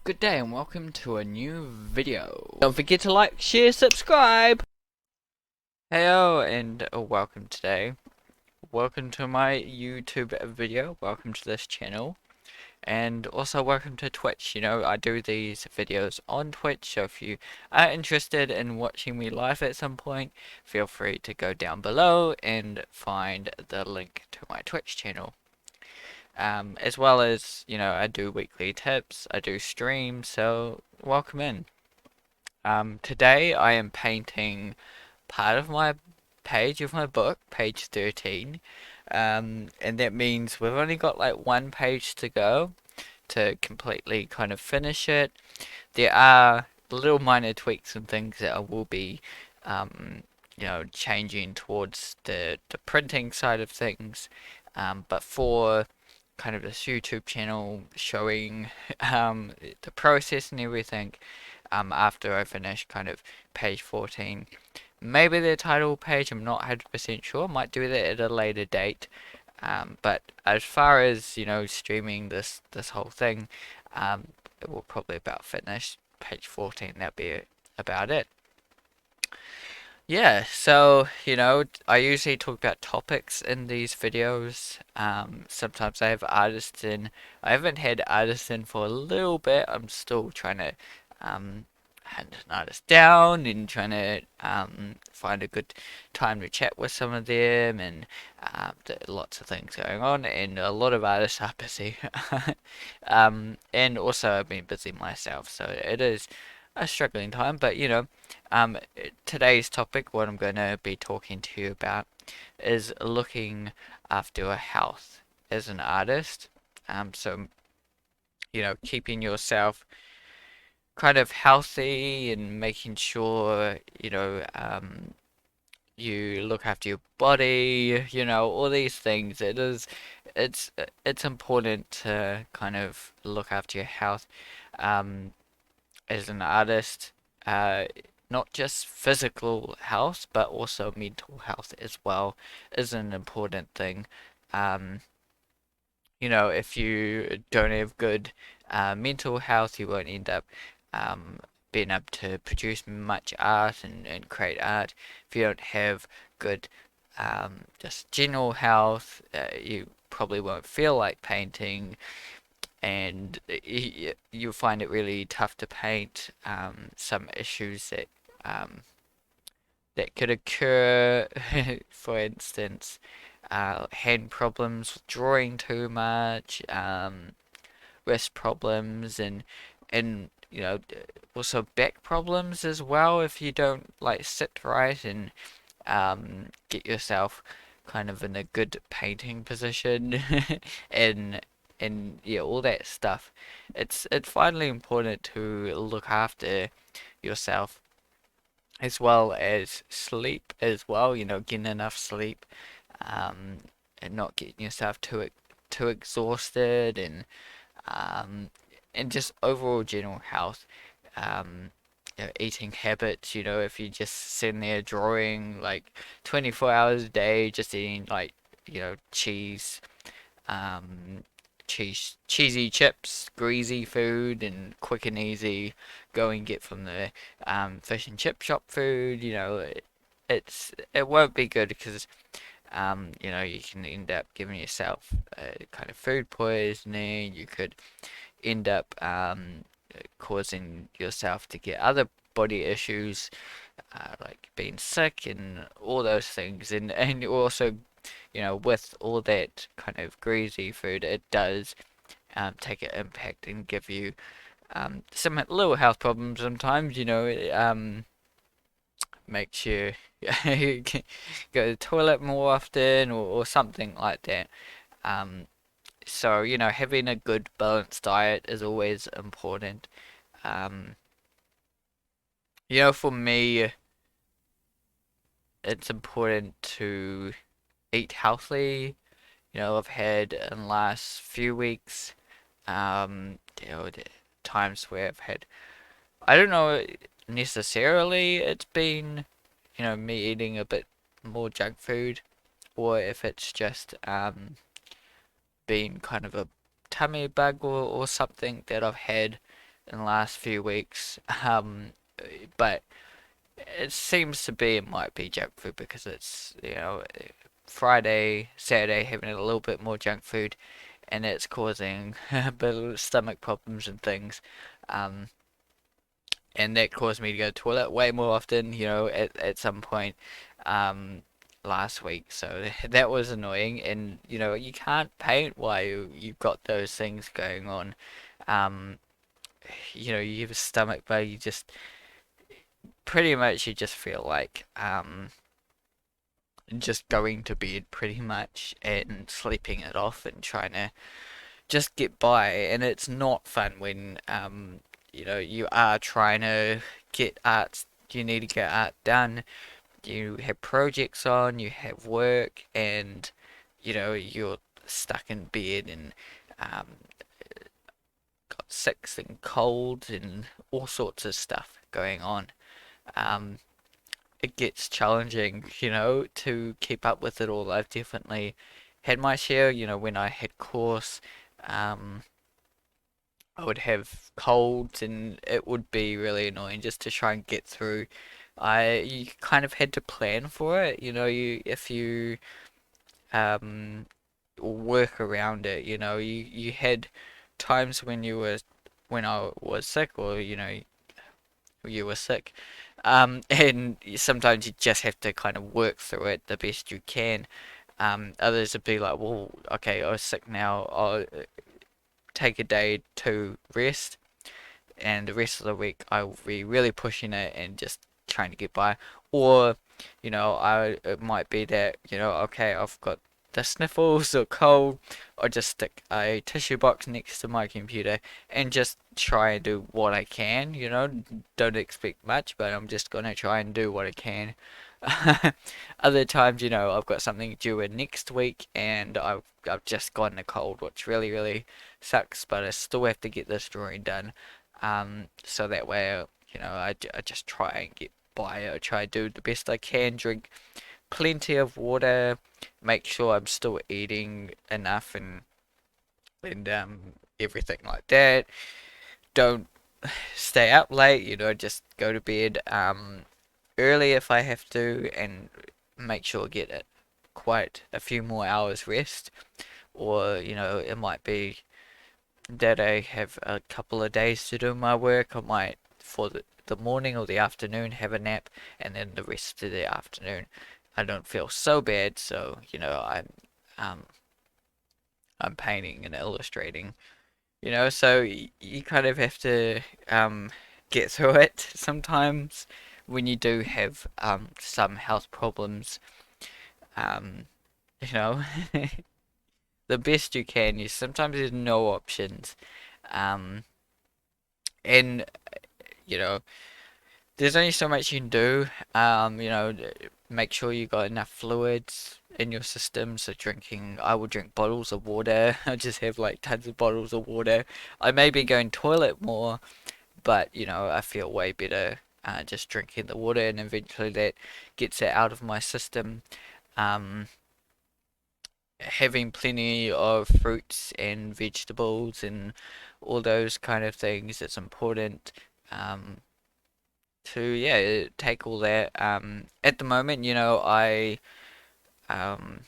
Good day and welcome to a new video. Don't forget to like, share, subscribe! Heyo and welcome today. Welcome to my YouTube video. Welcome to this channel. And also welcome to Twitch. I do these videos on Twitch, so if you are interested in watching me live at some point, feel free to go down below and find the link to my Twitch channel. As well as, I do weekly tips, I do streams, so welcome in. Today I am painting part of my page of my book, page 13, and that means we've only got like one page to go to completely kind of finish it. There are little minor tweaks and things that I will be, changing towards the printing side of things, but for kind of this YouTube channel showing the process and everything. After I finish kind of page 14, maybe the title page, I'm not 100% sure. Might do that at a later date. But as far as streaming this whole thing, it will probably about finish page 14. That'll be about it. Yeah, so, I usually talk about topics in these videos. Sometimes I have artists in. I haven't had artists in for a little bit. I'm still trying to hunt an artist down and trying to find a good time to chat with some of them, and lots of things going on, and a lot of artists are busy. And also I've been busy myself, so it is a struggling time, but um, today's topic, what I'm going to be talking to you about, is looking after your health as an artist. So, keeping yourself kind of healthy and making sure, you look after your body, all these things. It's important to kind of look after your health. Um, as an artist, uh, not just physical health, but also mental health as well is an important thing. Um, if you don't have good mental health, you won't end up um, being able to produce much art and create art. If you don't have good just general health, you probably won't feel like painting, and you find it really tough to paint. Some issues that could occur, for instance, hand problems, drawing too much, wrist problems, and also back problems as well if you don't like sit right and get yourself kind of in a good painting position and yeah, all that stuff. It's finally important to look after yourself as well as sleep as well, getting enough sleep, um, and not getting yourself too exhausted, um, and just overall general health. Um, eating habits, if you just sitting there drawing like 24 hours a day, just eating like, cheese, um, cheesy chips, greasy food, and quick and easy go and get from the fish and chip shop food. It won't be good because you can end up giving yourself kind of food poisoning. You could end up causing yourself to get other body issues, like being sick and all those things, and also, with all that kind of greasy food, it does take an impact and give you some little health problems sometimes. It makes you you can go to the toilet more often, or something like that. Um, so, having a good balanced diet is always important. Um, for me, it's important to eat healthy. I've had in the last few weeks, the times where I've had, I don't know necessarily it's been, me eating a bit more junk food, or if it's just been kind of a tummy bug or something that I've had. in the last few weeks. But it seems to be it might be junk food because it's Friday, Saturday having a little bit more junk food, and it's causing a bit of stomach problems and things. Um, and that caused me to go to the toilet way more often, at some point um, last week. So that was annoying, and you can't paint while you've got those things going on. Um, you have a stomach bug, you just pretty much you just feel like just going to bed pretty much and sleeping it off and trying to just get by. And it's not fun when you are trying to get art. You need to get art done. You have projects on. You have work, and you're stuck in bed and um, got sick and cold and all sorts of stuff going on. Um, it gets challenging, to keep up with it all. I've definitely had my share, when I had course, um, I would have colds and it would be really annoying just to try and get through. You kind of had to plan for it, if you um work around it, you had times when I was sick or you were sick. And sometimes you just have to kind of work through it the best you can. Others would be like, well, okay, I was sick now. I'll take a day to rest, and the rest of the week I'll be really pushing it and just trying to get by. Or, it might be that, okay, I've got the sniffles or cold, or just stick a tissue box next to my computer and just try and do what I can, don't expect much, but I'm just gonna try and do what I can. Other times, I've got something due in next week and I've just gotten a cold, which really, really sucks, but I still have to get this drawing done. So that way, I just try and get by. I try to do the best I can, drink plenty of water, make sure I'm still eating enough and everything like that. Don't stay up late, just go to bed early if I have to, and make sure I get quite a few more hours rest. Or, it might be that I have a couple of days to do my work. I might, for the morning or the afternoon, have a nap, and then the rest of the afternoon, I don't feel so bad. So, um, I'm painting and illustrating, so you kind of have to get through it sometimes when you do have some health problems. Um, you know, the best you can. You sometimes there's no options. Um, and you know, there's only so much you can do. Make sure you got enough fluids in your system. So I will drink bottles of water. I just have like tons of bottles of water. I may be going toilet more, but I feel way better just drinking the water, and eventually that gets it out of my system. Um, Having plenty of fruits and vegetables and all those kind of things, it's important. To yeah take all that. At the moment, um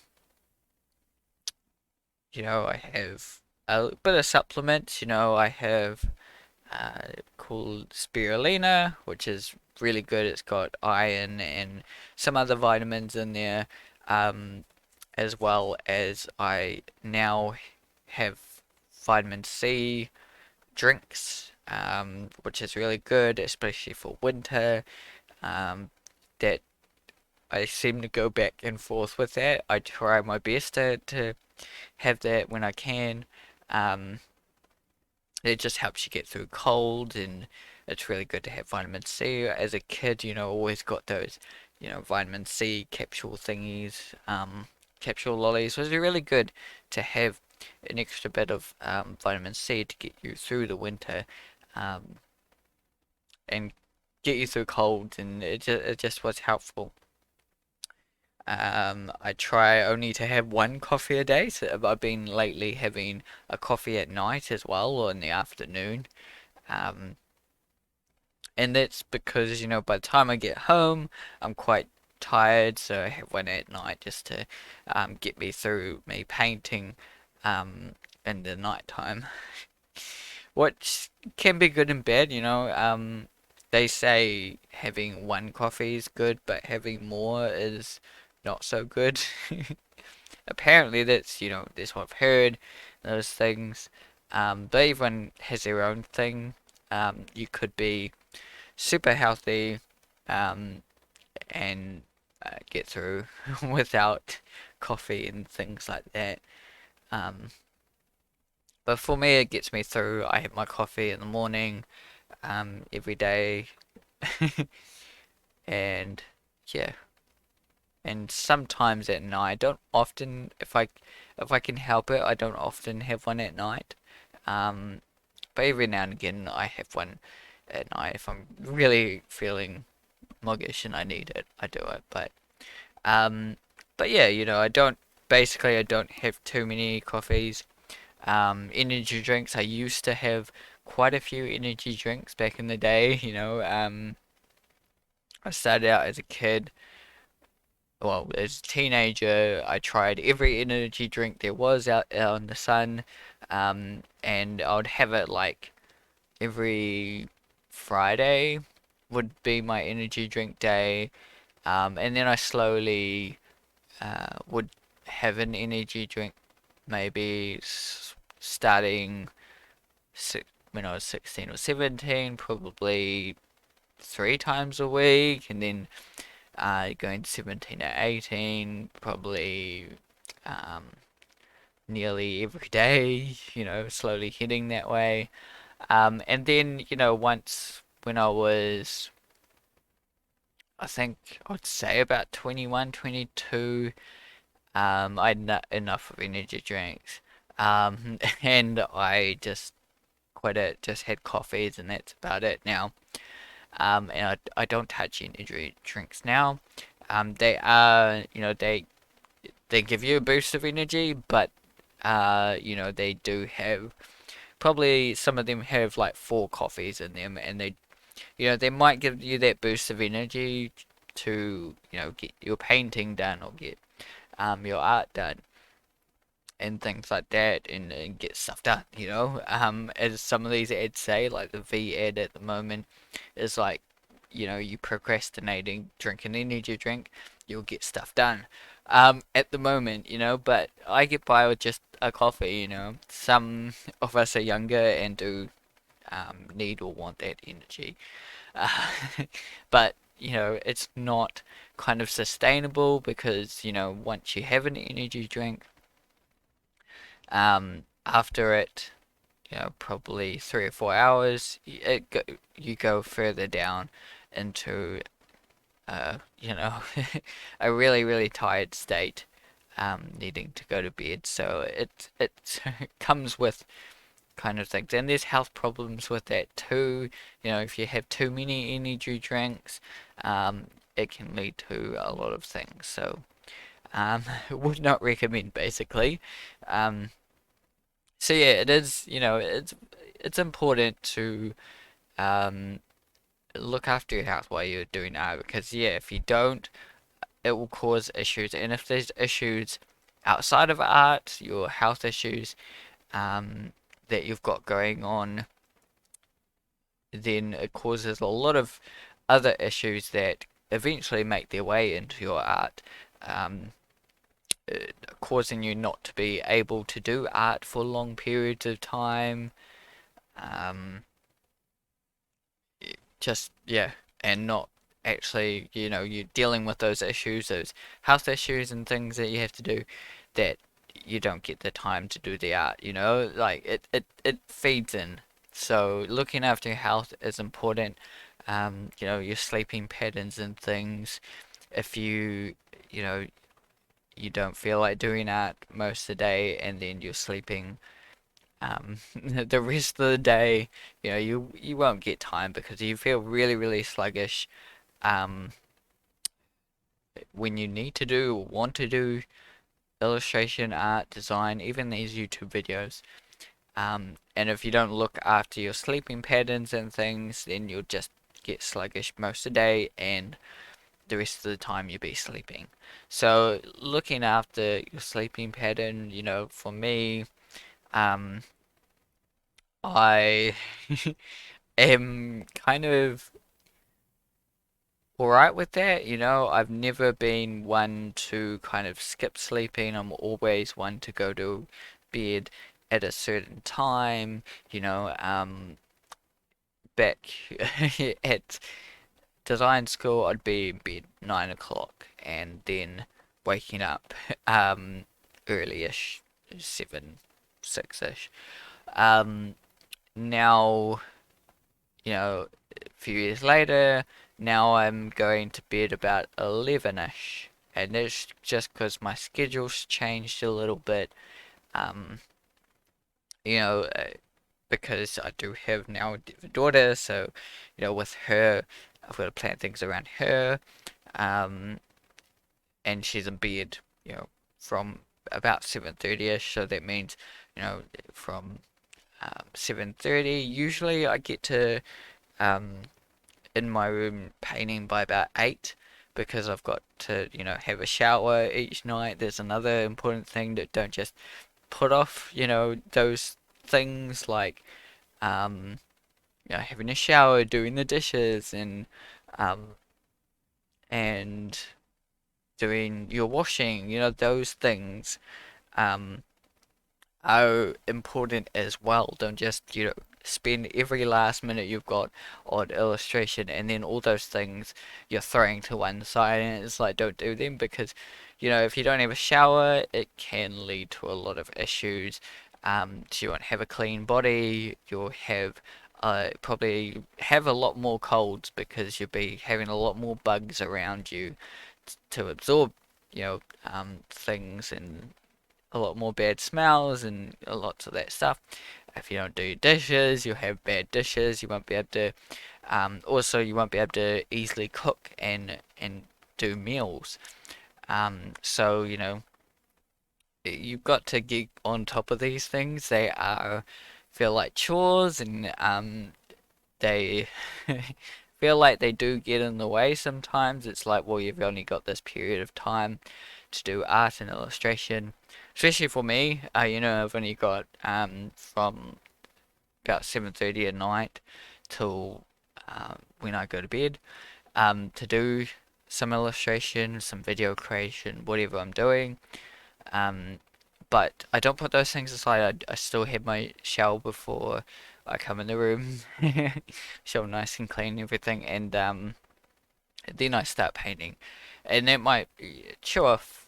I have a bit of supplements. I have called spirulina, which is really good. It's got iron and some other vitamins in there, as well as I now have vitamin C drinks, which is really good, especially for winter. Um, that I seem to go back and forth with that. I try my best to have that when I can. Um, it just helps you get through cold, and it's really good to have vitamin C. As a kid, always got those, vitamin C capsule thingies, capsule lollies. It was really good to have an extra bit of vitamin C to get you through the winter, um, and get you through cold, and it just was helpful. I try only to have one coffee a day. So I've been lately having a coffee at night as well, or in the afternoon. Um, and that's because, by the time I get home, I'm quite tired, so I have one at night just to get me through me painting um, in the night time. Which can be good and bad, they say having one coffee is good, but having more is not so good. Apparently, that's what I've heard, those things. But everyone has their own thing. You could be super healthy um, and get through without coffee and things like that. Um, but for me, it gets me through. I have my coffee in the morning every day, and yeah, and sometimes at night. Don't often, if I can help it, I don't often have one at night. Um, but every now and again, I have one at night if I'm really feeling muggish and I need it. I do it, um, but yeah, I don't have too many coffees. Energy drinks. I used to have quite a few energy drinks back in the day. I started out as a kid. Well, as a teenager, I tried every energy drink there was out in the sun, and I would have it like every Friday would be my energy drink day, and then I slowly would have an energy drink maybe starting when I was 16 or 17, probably 3 times a week, and then going to 17 or 18, probably um, nearly every day, slowly heading that way. And then, once when I was, I think I'd say about 21, 22, I had enough of energy drinks. And I just quit it, just had coffees, and that's about it now. And I don't touch energy drinks now. They are, they give you a boost of energy, but they do have probably some of them have like four coffees in them, and they might give you that boost of energy to, get your painting done or get your art done and things like that, and get stuff done, as some of these ads say, like the V ad at the moment is like, you procrastinating, drink an energy drink, you'll get stuff done. At the moment, but I get by with just a coffee, Some of us are younger and do need or want that energy. Uh, but, it's not kind of sustainable because, once you have an energy drink, after it, probably 3 or 4 hours, you go further down into, a really, really tired state, needing to go to bed. So it comes with kind of things, and there's health problems with that too. If you have too many energy drinks, it can lead to a lot of things. So, would not recommend basically. Um, so yeah, it is, it's important to um, look after your health while you're doing art because yeah, if you don't, it will cause issues. And if there's issues outside of art, your health issues that you've got going on, then it causes a lot of other issues that eventually make their way into your art, um, causing you not to be able to do art for long periods of time. Um, just yeah, and not actually, you're dealing with those issues, those health issues and things that you have to do that you don't get the time to do the art, like it feeds in. So looking after your health is important. Your sleeping patterns and things. If you know, you don't feel like doing art most of the day and then you're sleeping the rest of the day, you won't get time because you feel really, really sluggish um, when you need to do or want to do illustration, art, design, even these YouTube videos. And if you don't look after your sleeping patterns and things, then you'll just get sluggish most of the day, and the rest of the time you'll be sleeping. So looking after your sleeping pattern, for me, um, I am kind of alright with that. I've never been one to kind of skip sleeping. I'm always one to go to bed at a certain time. Back at design school, I'd be in bed 9 o'clock and then waking up early-ish, 7, 6-ish. Um, Now, a few years later, now I'm going to bed about 11-ish. And it's just because my schedule's changed a little bit. Um, you know, uh, because I do have now a daughter, so, with her, I've got to plan things around her. Um, and she's in bed, from about 7:30ish, so that means, from 7:30, usually I get to um, in my room painting by about 8 because I've got to, have a shower each night. There's another important thing that don't just put off, those things like, um, having a shower, doing the dishes, um, and doing your washing, those things. Um, are important as well. Don't just, spend every last minute you've got on illustration and then all those things you're throwing to one side, and it's like don't do them because, if you don't have a shower, it can lead to a lot of issues. So you won't have a clean body, you'll have probably have a lot more colds because you'll be having a lot more bugs around you to absorb, things, and a lot more bad smells and lots of that stuff. If you don't do your dishes, you'll have bad dishes. You won't be able to. Also, you won't be able to easily cook and do meals. So you've got to get on top of these things. They are feel like chores, and they feel like they do get in the way sometimes. It's like, well, you've only got this period of time to do art and illustration. Especially for me, I've only got from about 7:30 at night till when I go to bed to do some illustration, some video creation, whatever I'm doing. Um, but I don't put those things aside. I still have my shower before I come in the room, shower nice and clean and everything, and then I start painting. And that might chew off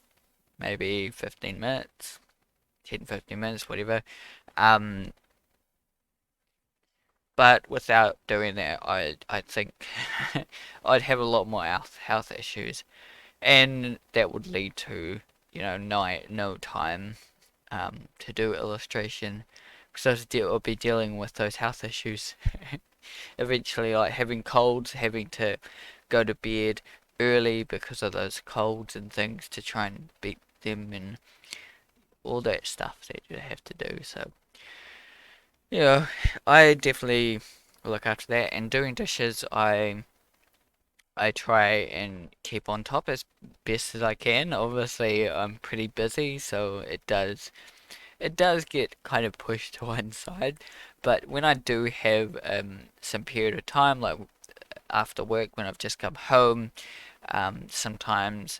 maybe 15 minutes, 10, 15 minutes, whatever. Um, but without doing that, I think I'd have a lot more health issues, and that would lead to, no time to do illustration because I'll be dealing with those health issues eventually, like having colds, having to go to bed early because of those colds and things to try and beat them, and all that stuff that you have to do. So, yeah, I definitely look after that. And doing dishes, I try and keep on top as best as I can. Obviously, I'm pretty busy, so it does get kind of pushed to one side. But when I do have some period of time, like after work when I've just come home, sometimes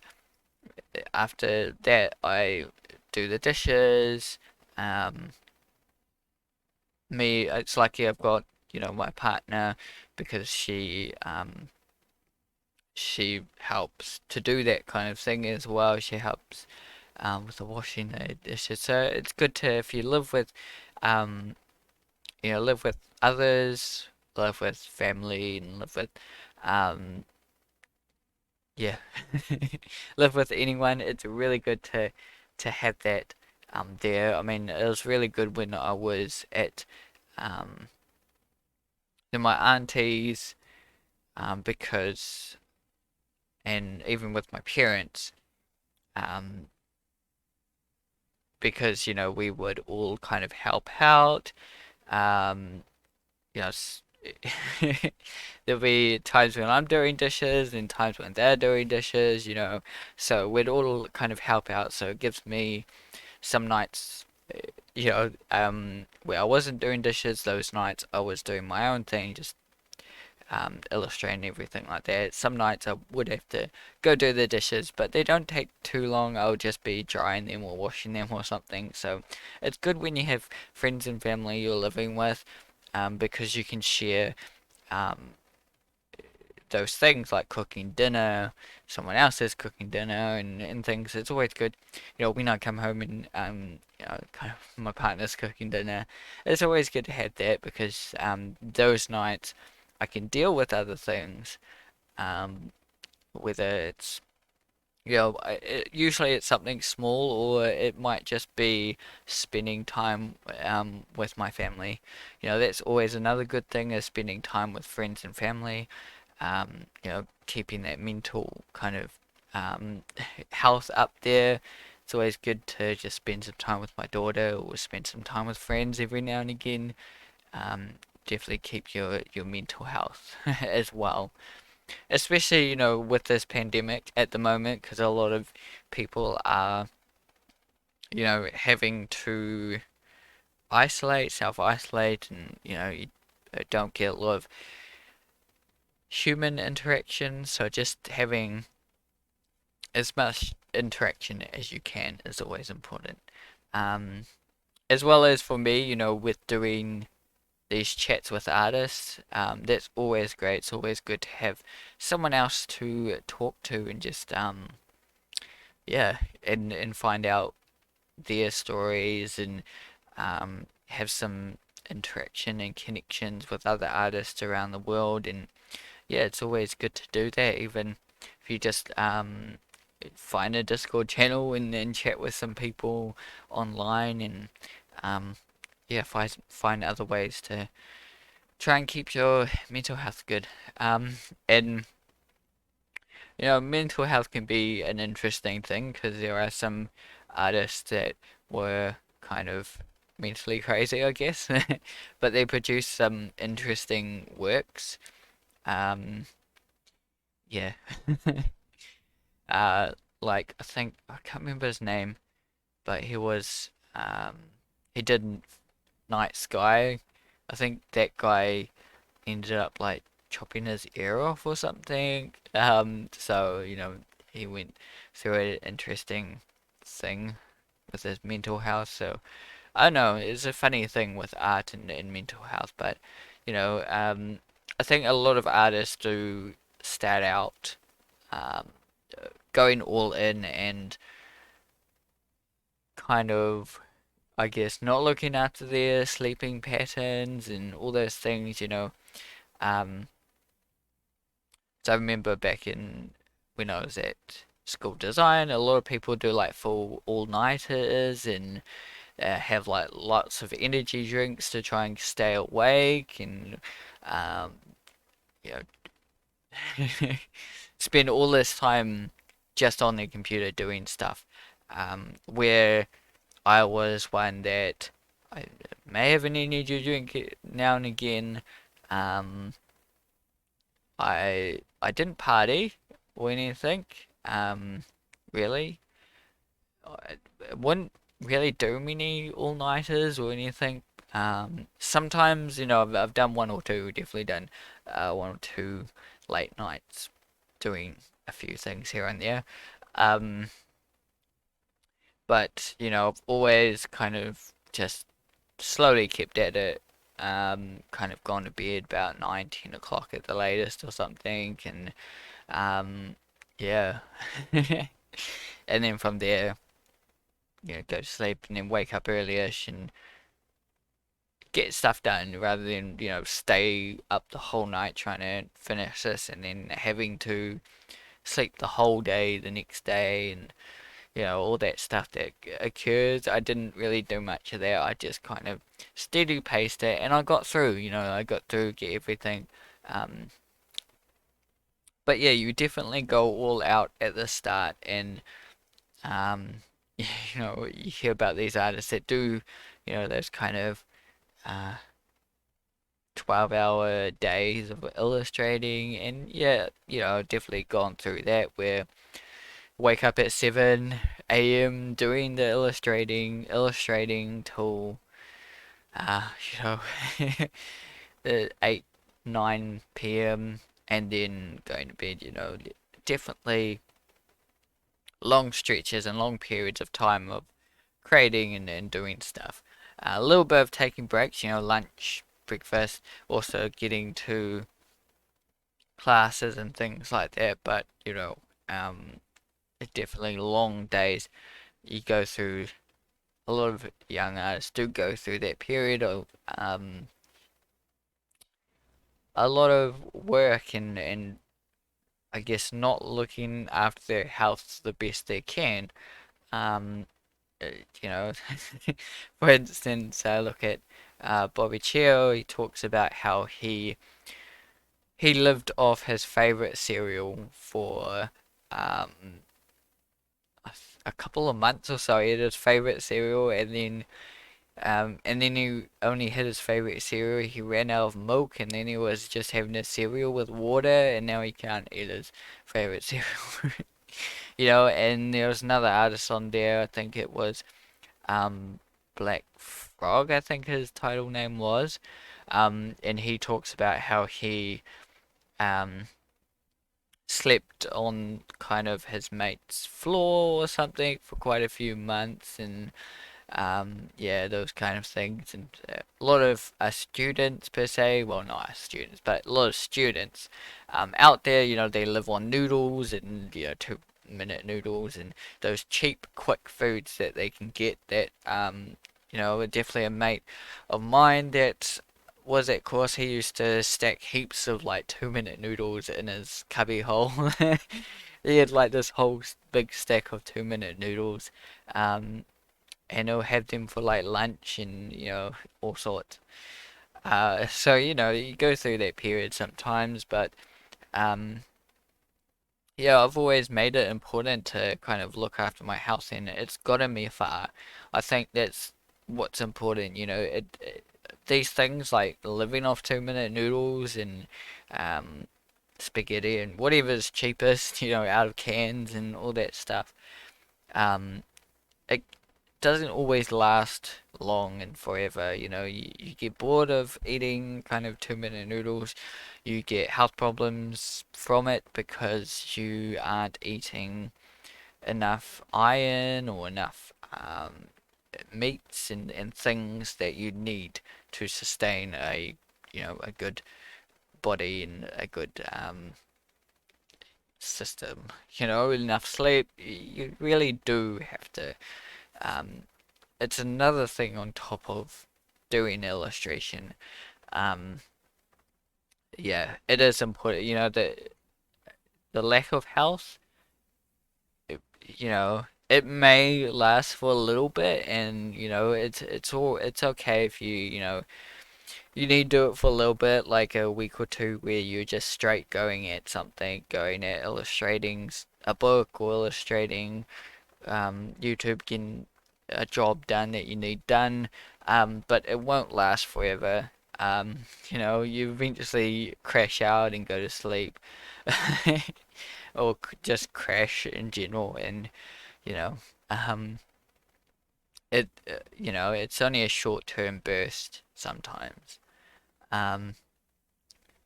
after that I do the dishes. Um, it's lucky I've got, my partner because she helps to do that kind of thing as well. She helps with the washing the dishes. So it's good to if you live with um, live with others, live with family, and live with um, yeah, live with anyone. It's really good to have that there. I mean, it was really good when I was at um, my auntie's because, and even with my parents, um, because we would all kind of help out. Um, you know, there'll be times when I'm doing dishes and times when they're doing dishes, so we'd all kind of help out. So it gives me some nights, where I wasn't doing dishes, those nights I was doing my own thing, just illustrating everything like that. Some nights I would have to go do the dishes, but they don't take too long. I'll just be drying them or washing them or something. So it's good when you have friends and family you're living with, because you can share um, those things like cooking dinner, someone else is cooking dinner and things. It's always good. When I come home and kind of my partner's cooking dinner, it's always good to have that because those nights I can deal with other things. Um, whether it's usually it's something small, or it might just be spending time with my family. That's always another good thing is spending time with friends and family. Keeping that mental kind of um, health up there. It's always good to just spend some time with my daughter or spend some time with friends every now and again. Um, Definitely keep your mental health as well, especially with this pandemic at the moment, because a lot of people are having to self-isolate, and you don't get a lot of human interaction. So just having as much interaction as you can is always important. Um, as well as for me, with doing these chats with artists, that's always great. It's always good to have someone else to talk to and just yeah, and find out their stories and have some interaction and connections with other artists around the world. And yeah, it's always good to do that, even if you just find a Discord channel and then chat with some people online, and um, yeah, find other ways to try and keep your mental health good. And mental health can be an interesting thing because there are some artists that were kind of mentally crazy, I guess, but they produce some interesting works. Um, yeah. uh, like I think I can't remember his name, but he did Night Sky. I think that guy ended up like chopping his ear off or something. So he went through an interesting thing with his mental health. So I don't know, it's a funny thing with art and mental health, but I think a lot of artists do start out um, going all in and kind of, I guess, not looking after their sleeping patterns and all those things. Um, so I remember back in when I was at school design, a lot of people do like full all-nighters and have like lots of energy drinks to try and stay awake and um, you know spend all this time just on their computer doing stuff. Where I was one that I may have an energy drink now and again. Um, I didn't party or anything. Really. I wouldn't really do many all-nighters or anything. Sometimes, I've done one or two, definitely done one or two late nights doing a few things here and there. Um, but, I've always kind of just slowly kept at it. Kind of gone to bed about 9, 10 o'clock at the latest or something, and yeah. And then from there, go to sleep and then wake up early-ish and get stuff done rather than, stay up the whole night trying to finish this and then having to sleep the whole day the next day and, all that stuff that occurs. I didn't really do much of that. I just kind of steady paced it and I got through, I got through, get everything. Um, but yeah, you definitely go all out at the start and, um, you hear about these artists that do, those kind of uh 12-hour days of illustrating, and yeah, definitely gone through that where wake up at 7 a.m. doing the illustrating till you know, 8, 9 p.m. and then going to bed, definitely long stretches and long periods of time of creating and doing stuff. A little bit of taking breaks, lunch, breakfast, also getting to classes and things like that, but, it's definitely long days. You go through, a lot of young artists do go through that period of a lot of work and I guess not looking after their health the best they can. Um, uh, you know, for instance, I look at Bobby Chio. He talks about how he lived off his favorite cereal for um, a couple of months or so. He had his favorite cereal, and then he only had his favorite cereal. He ran out of milk, and then he was just having a cereal with water, and now he can't eat his favorite cereal. And there was another artist on there. I think it was um, Black Frog. I think his title name was. And he talks about how he um, slept on kind of his mate's floor or something for quite a few months, and yeah, those kind of things, and a lot of students per se, well, not students, but a lot of students out there, they live on noodles and 2-minute noodles and those cheap, quick foods that they can get. That definitely a mate of mine that was at course. He used to stack heaps of like 2-minute noodles in his cubby hole. He had like this whole big stack of 2-minute noodles. Um, and he'll have them for like lunch and all sorts. So you go through that period sometimes, but um, yeah, I've always made it important to kind of look after my health, and it's gotten me far. I think that's what's important. These things like living off 2-minute noodles and um, spaghetti and whatever's cheapest, out of cans and all that stuff. Um, it doesn't always last long and forever. You get bored of eating kind of 2-minute noodles. You get health problems from it because you aren't eating enough iron or enough meats and things that you need to sustain a good body and a good system. Enough sleep. You really do have to um, it's another thing on top of doing illustration. Um, yeah, it is important. The lack of health, it may last for a little bit, and it's okay if you need to do it for a little bit, like a week or two, where you're just straight going at something, going at illustrating a book or illustrating YouTube, getting a job done that you need done, but it won't last forever. You eventually crash out and go to sleep, or just crash in general, and you know, um, it's only a short-term burst sometimes. Um,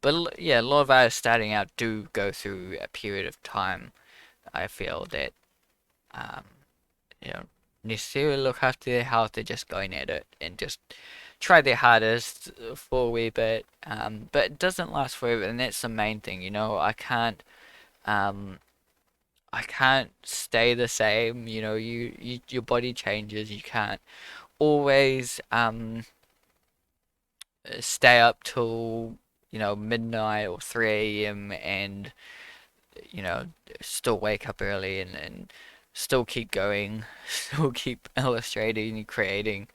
but yeah, a lot of artists starting out do go through a period of time. I feel that um, you know, necessarily look after their health. They're just going at it and just try their hardest for a wee bit. But it doesn't last forever, and that's the main thing. Um, I can't stay the same. Your body changes. You can't always stay up till midnight or 3 a.m. and you know, still wake up early and still keep going, still keep illustrating and creating.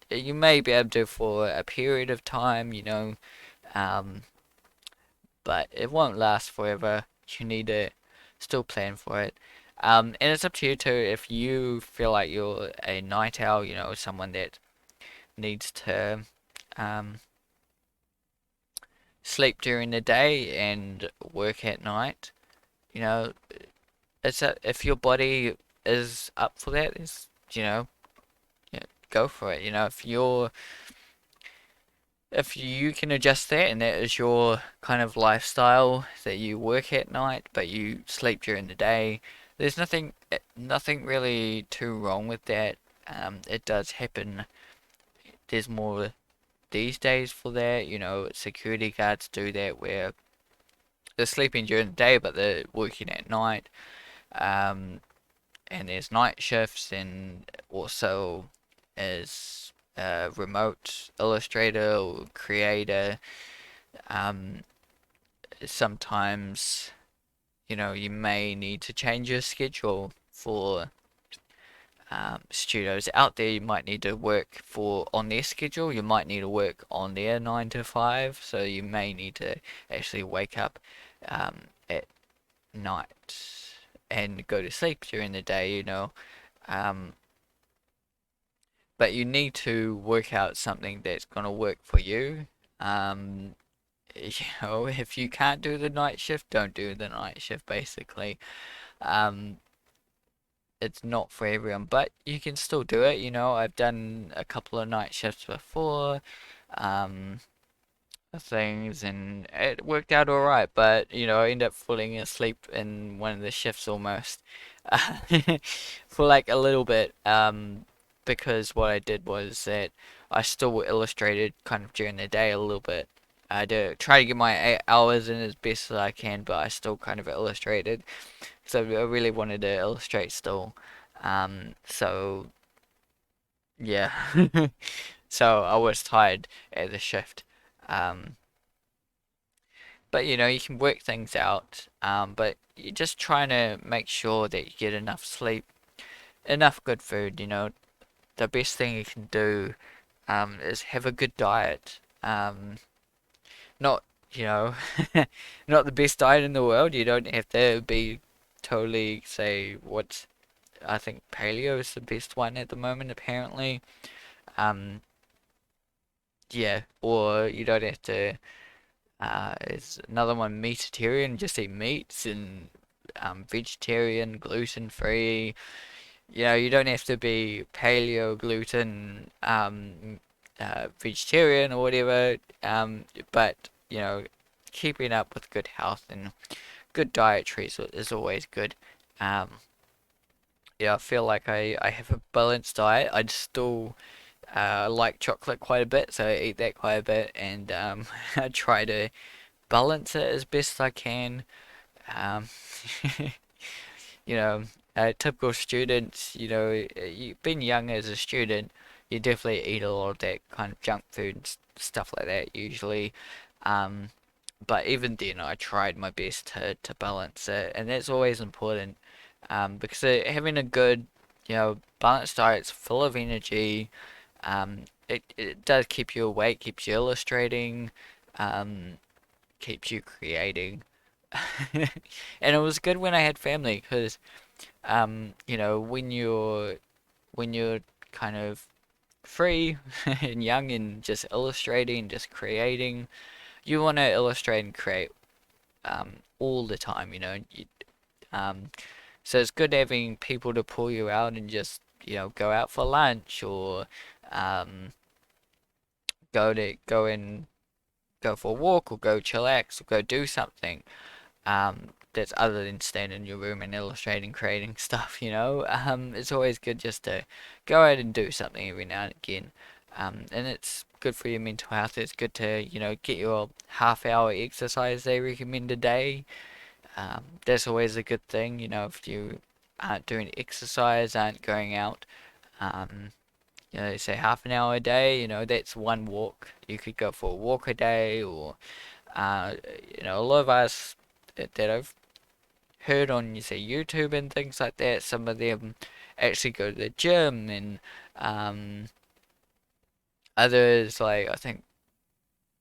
You may be able to for a period of time, um, but it won't last forever. You need to still plan for it. And it's up to you too if you feel like you're a night owl, someone that needs to um, sleep during the day and work at night. You know, if your body is up for that, yeah, go for it. If you can adjust that and that is your kind of lifestyle that you work at night but you sleep during the day, there's nothing really too wrong with that. It does happen. There's more these days for that. Security guards do that where they're sleeping during the day but they're working at night. Um, and there's night shifts and also as a remote illustrator or creator. Um, Sometimes, you may need to change your schedule for studios out there. You might need to work for on their schedule. You might need to work on their 9 to 5. So you may need to actually wake up at night and go to sleep during the day. Um, but you need to work out something that's gonna work for you. Um, if you can't do the night shift, don't do the night shift, basically. Um, it's not for everyone, but you can still do it. I've done a couple of night shifts before, um, things, and it worked out all right. But I ended up falling asleep in one of the shifts almost, for like a little bit. Because what I did was that I still illustrated kind of during the day a little bit. I do try to get my 8 hours in as best as I can, but I still kind of illustrated. So I really wanted to illustrate still. So yeah. So I was tired at the shift. Um, but you can work things out. But you're just trying to make sure that you get enough sleep, enough good food. The best thing you can do is have a good diet. Not, you know, not the best diet in the world. You don't have to be totally say what's. I think paleo is the best one at the moment, apparently. Um, yeah, or you don't have to. It's another one, meatitarian. Just eat meats and vegetarian, gluten free. You don't have to be paleo, gluten, vegetarian or whatever. But keeping up with good health and good dietary is always good. Um, yeah, I feel like I have a balanced diet. I'd still like chocolate quite a bit, so I eat that quite a bit, and I try to balance it as best I can. Um, you know, typical students, you've been young as a student, you definitely eat a lot of that kind of junk food and stuff like that usually. Um, but even then, I tried my best to balance it, and that's always important. Because having a good, balanced diet's full of energy. It does keep you awake, keeps you illustrating, um, keeps you creating. And it was good when I had family because when you're kind of free and young and just illustrating, just creating, you want to illustrate and create all the time, um, so it's good having people to pull you out and just go out for lunch or um, go for a walk or go chillax or go do something that's other than standing in your room and illustrating, creating stuff. It's always good just to go out and do something every now and again. And it's good for your mental health. It's good to, get your half-hour exercise they recommend a day. That's always a good thing, if you aren't doing exercise, aren't going out. Um, say half an hour a day, that's one walk. You could go for a walk a day, or uh, a lot of us that I've heard on, you say, YouTube and things like that, some of them actually go to the gym, and um, others, like I think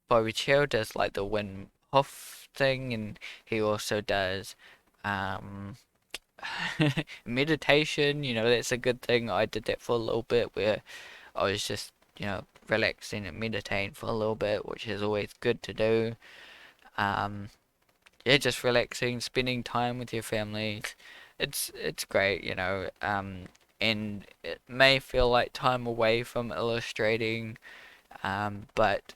Bobby Chill does like the Wim Hof thing, and he also does um, meditation, that's a good thing. I did that for a little bit where I was just, relaxing and meditating for a little bit, which is always good to do. Um, yeah, just relaxing, spending time with your family. It's great, and it may feel like time away from illustrating, but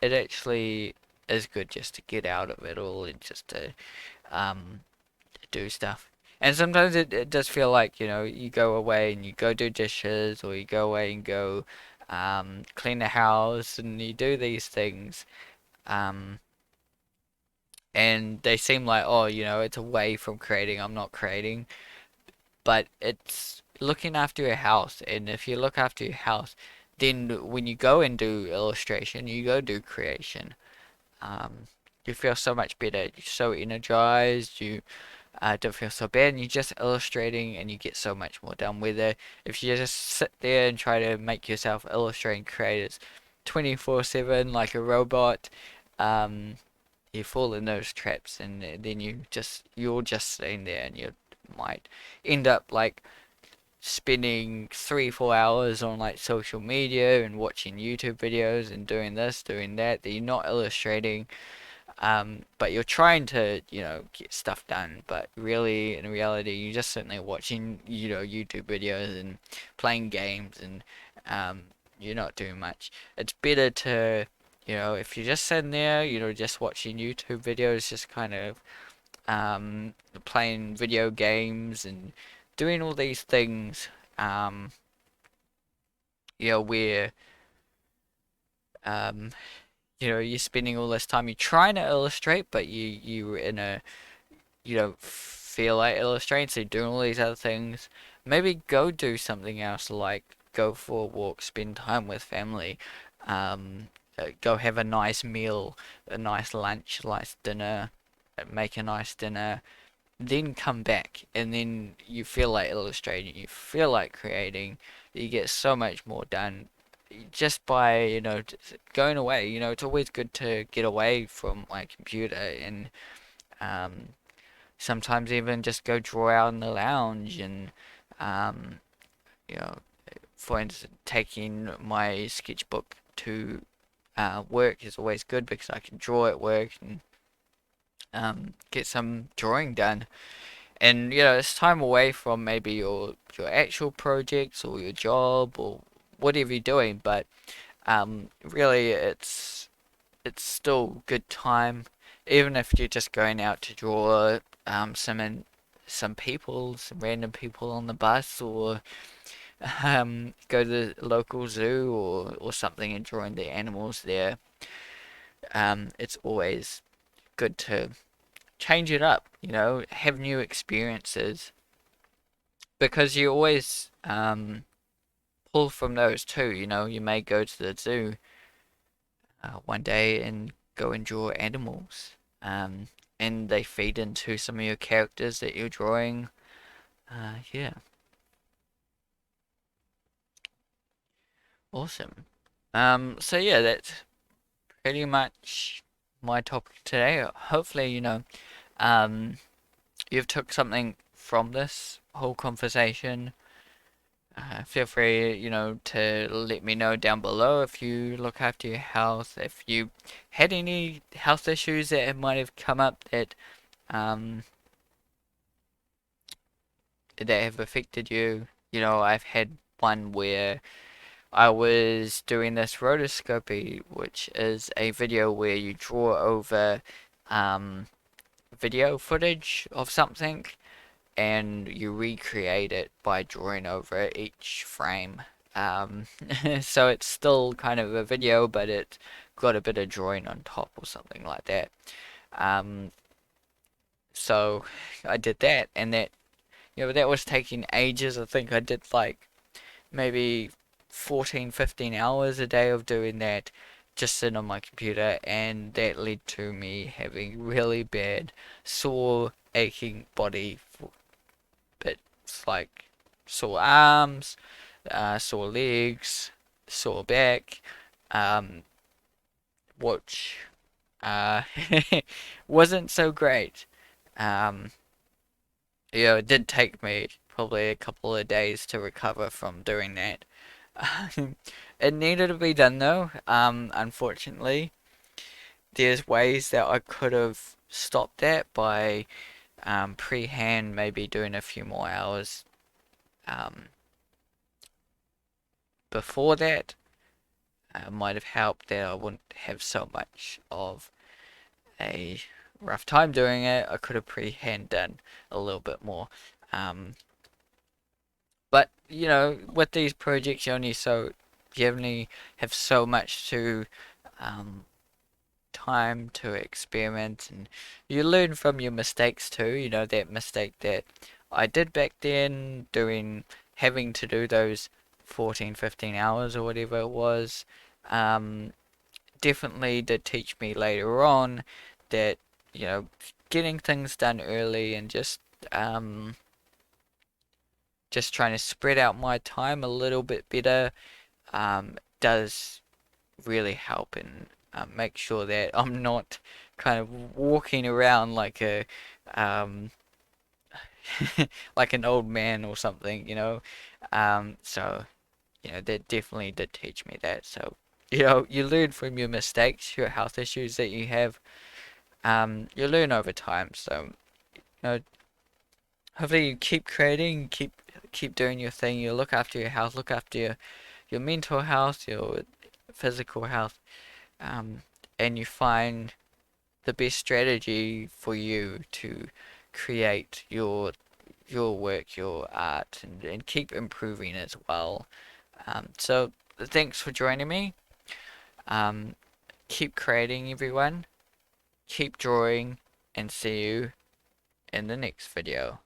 it actually is good just to get out of it all and just to um, do stuff. And sometimes it does feel like, you go away and you go do dishes or you go away and go clean the house and you do these things. Um, and they seem like, oh, it's away from creating, I'm not creating. But it's looking after your house. And if you look after your house, then when you go and do illustration, you go do creation. Um, you feel so much better. You're so energized. You don't feel so bad, and you're just illustrating, and you get so much more done. Whether if you just sit there and try to make yourself illustrating creators 24/7 like a robot, um, you fall in those traps, and then you're just sitting there, and you might end up like spending 3 4 hours on like social media and watching YouTube videos and doing this, doing that. That you're not illustrating, but you're trying to, get stuff done. But really, in reality, you're just sitting there watching, YouTube videos and playing games, and you're not doing much. It's better to, if you're just sitting there, just watching YouTube videos, just kind of playing video games and doing all these things, um, where um, you're spending all this time, you're trying to illustrate, but you're in a you don't feel like illustrating, so you're doing all these other things. Maybe go do something else, like go for a walk, spend time with family, go have a nice meal, a nice lunch, nice dinner, make a nice dinner, then come back, and then you feel like illustrating, you feel like creating, you get so much more done just by, going away. It's always good to get away from my computer and um, sometimes even just go draw out in the lounge and um, you know for instance taking my sketchbook to work is always good because I can draw at work and get some drawing done, and it's time away from maybe your actual projects or your job or whatever you're doing, but really it's still good time, even if you're just going out to draw some people, some random people on the bus, or go to the local zoo or something and drawing the animals there. It's always good to change it up, have new experiences because you always pull from those too. You may go to the zoo one day and go and draw animals. Um, and they feed into some of your characters that you're drawing. Yeah, awesome. So yeah, that's pretty much my topic today. Hopefully, um, you've took something from this whole conversation. Feel free, to let me know down below if you look after your health, if you had any health issues that might have come up um, that have affected you. I've had one where I was doing this rotoscopy, which is a video where you draw over um, video footage of something and you recreate it by drawing over each frame. Um, so it's still kind of a video, but it's got a bit of drawing on top or something like that. Um, so I did that, and that was taking ages. I think I did like maybe 14, 15 hours a day of doing that just sitting on my computer, and that led to me having really bad sore aching body bits like sore arms, sore legs, sore back, um, which uh, wasn't so great. Um, it did take me probably a couple of days to recover from doing that. It needed to be done though. Unfortunately, there's ways that I could have stopped that by pre-hand maybe doing a few more hours um, before that. Might have helped that I wouldn't have so much of a rough time doing it. I could have pre-hand done a little bit more. Um, but with these projects, you only have so much to um, time to experiment, and you learn from your mistakes too. That mistake that I did back then, having to do those 14, 15 hours or whatever it was. Um, Definitely did teach me later on that, you know, getting things done early and just trying to spread out my time a little bit better does really help and make sure that I'm not kind of walking around like a um, like an old man or something. So that definitely did teach me that. So you learn from your mistakes, your health issues that you have. You learn over time. So know, hopefully you keep creating, keep doing your thing. You look after your health, look after your mental health, your physical health, um, and you find the best strategy for you to create your work, your art, and keep improving as well. So thanks for joining me. Um, Keep creating, everyone. Keep drawing, and see you in the next video.